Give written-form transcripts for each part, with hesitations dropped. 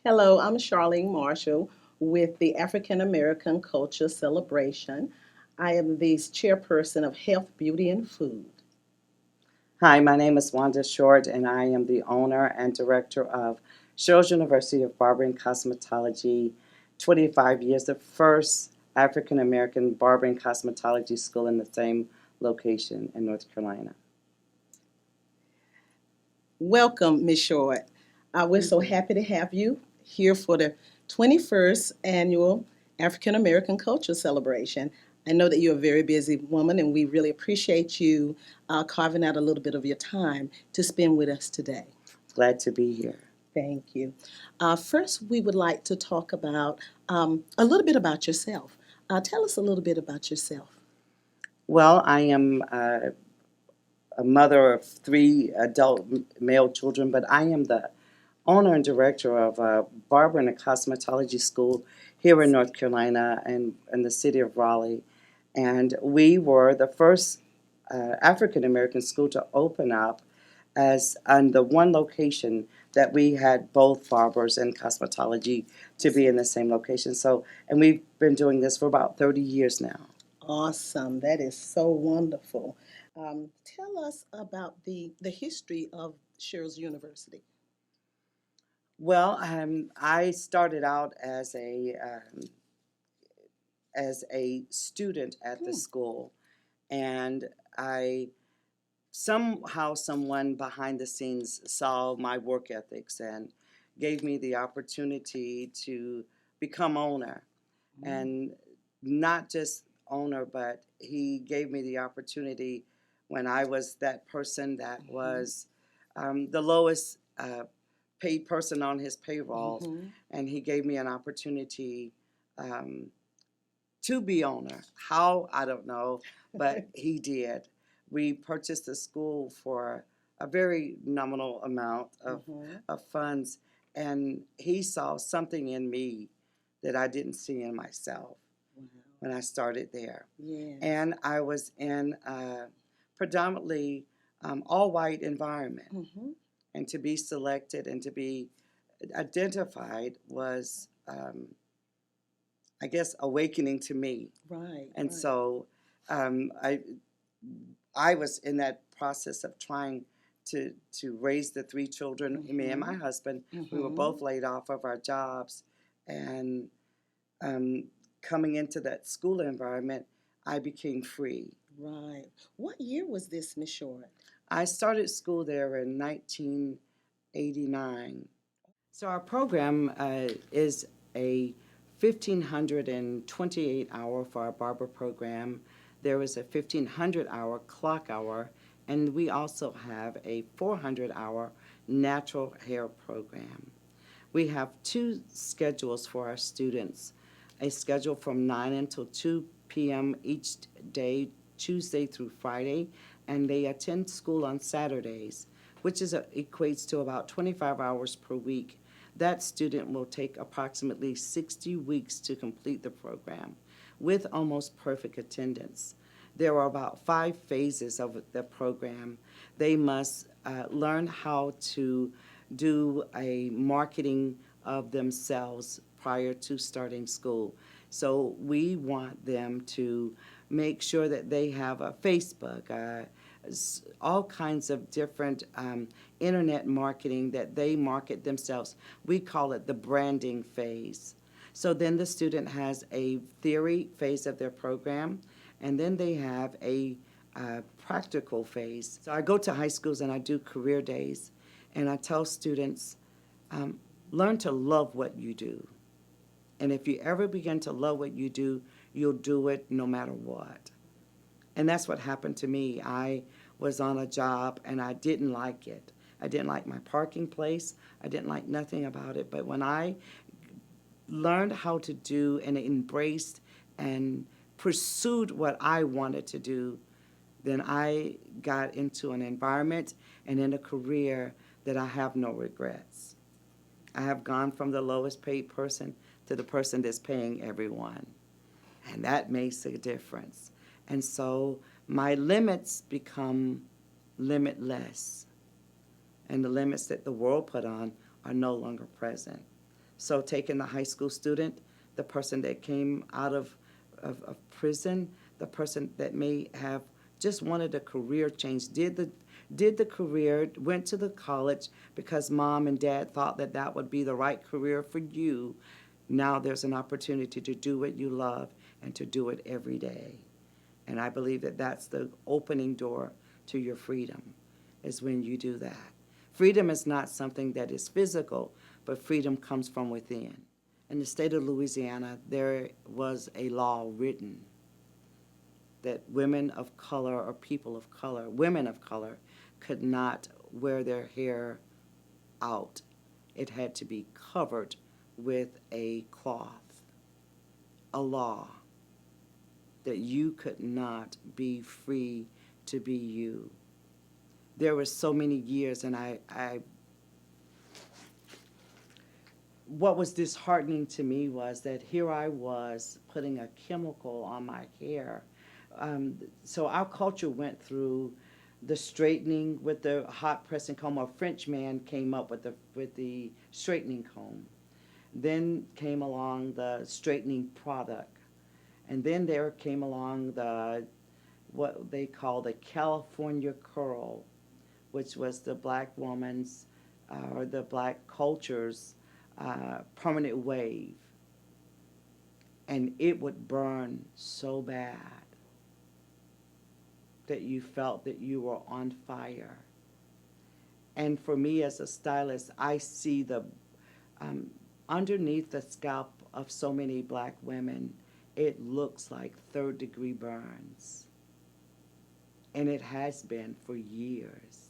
Hello, I'm Charlene Marshall with the African American Culture Celebration. I am the chairperson of Health, Beauty, and Food. Hi, my name is Wanda Short, and I am the owner and director of Sherrill University of Barbering Cosmetology. 25 years, the first African American barbering cosmetology school in the same location in North Carolina. Welcome, Ms. Short. We're so happy to have you here for the 21st annual African American Culture Celebration. I know that you're a very busy woman, and we really appreciate you carving out a little bit of your time to spend with us today. Glad to be here. Thank you. First, we would like to talk about a little bit about yourself. Tell us a little bit about yourself. Well, I am a mother of three adult male children, but I am the owner and director of a barbering and cosmetology school here in North Carolina and in the city of Raleigh. And we were the first African American school to open up as on the one location that we had both barbers and cosmetology to be in the same location. So, and we've been doing this for about 30 years now. Awesome. That is so wonderful. Tell us about the history of Sherrill's University. Well, I started out as a student at the school, and I somehow someone behind the scenes saw my work ethics and gave me the opportunity to become owner, and not just owner, but he gave me the opportunity when I was that person that was the lowest paid person on his payroll, and he gave me an opportunity um, to be owner. How, I don't know, but he did. We purchased the school for a very nominal amount of funds, and he saw something in me that I didn't see in myself when I started there. Yeah. And I was in a predominantly all white environment, and to be selected and to be identified was, I guess, awakening to me. Right. And right. so um, I I was in that process of trying to raise the three children. Me and my husband, we were both laid off of our jobs, and um, coming into that school environment, I became free. Right. What year was this, Miss Short? I started school there in 1989. So our program is a 1,528 hour for our barber program. There is a 1,500 hour clock hour, and we also have a 400 hour natural hair program. We have two schedules for our students, a schedule from 9 until 2 p.m. each day, Tuesday through Friday, and they attend school on Saturdays, which equates to about 25 hours per week. That student will take approximately 60 weeks to complete the program with almost perfect attendance. There are about 5 phases of the program. They must learn how to do a marketing of themselves prior to starting school. So we want them to make sure that they have a Facebook, all kinds of different internet marketing that they market themselves. We call it the branding phase. So then the student has a theory phase of their program, and then they have a practical phase. So I go to high schools and I do career days, and I tell students, learn to love what you do. And if you ever begin to love what you do, you'll do it no matter what. And that's what happened to me. I was on a job and I didn't like it. I didn't like my parking place. I didn't like nothing about it. But when I learned how to do and embraced and pursued what I wanted to do, then I got into an environment and in a career that I have no regrets. I have gone from the lowest paid person to the person that's paying everyone. And that makes a difference. And so my limits become limitless. And the limits that the world put on are no longer present. So taking the high school student, the person that came out of prison, the person that may have just wanted a career change, did the career, went to the college because mom and dad thought that that would be the right career for you. Now there's an opportunity to do what you love and to do it every day. And I believe that that's the opening door to your freedom, is when you do that. Freedom is not something that is physical, but freedom comes from within. In the state of Louisiana, there was a law written that women of color or people of color, women of color, could not wear their hair out. It had to be covered with a cloth, a law that you could not be free to be you. There were so many years, and what was disheartening to me was that here I was putting a chemical on my hair. So our culture went through the straightening with the hot pressing comb. A French man came up with the straightening comb. Then came along the straightening product. And then there came along what they call the California curl, which was the black woman's or the black culture's permanent wave. And it would burn so bad that you felt that you were on fire. And for me as a stylist, I see the underneath the scalp of so many black women, it looks like third-degree burns. And it has been for years.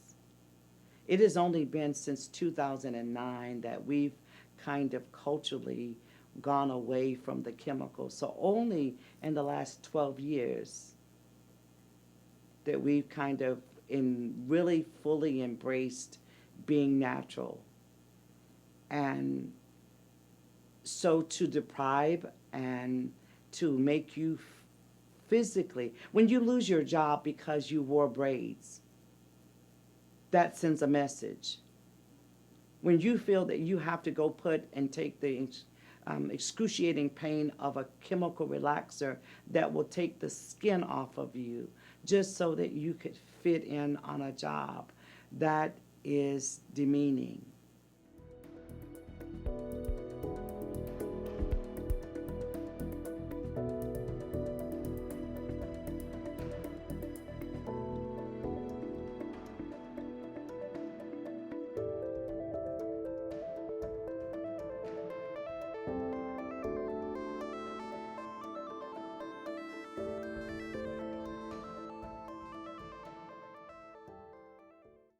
It has only been since 2009 that we've kind of culturally gone away from the chemicals. So only in the last 12 years that we've kind of really fully embraced being natural. And so to deprive and to make you physically, when you lose your job because you wore braids, that sends a message. When you feel that you have to go put and take the excruciating pain of a chemical relaxer that will take the skin off of you just so that you could fit in on a job, that is demeaning.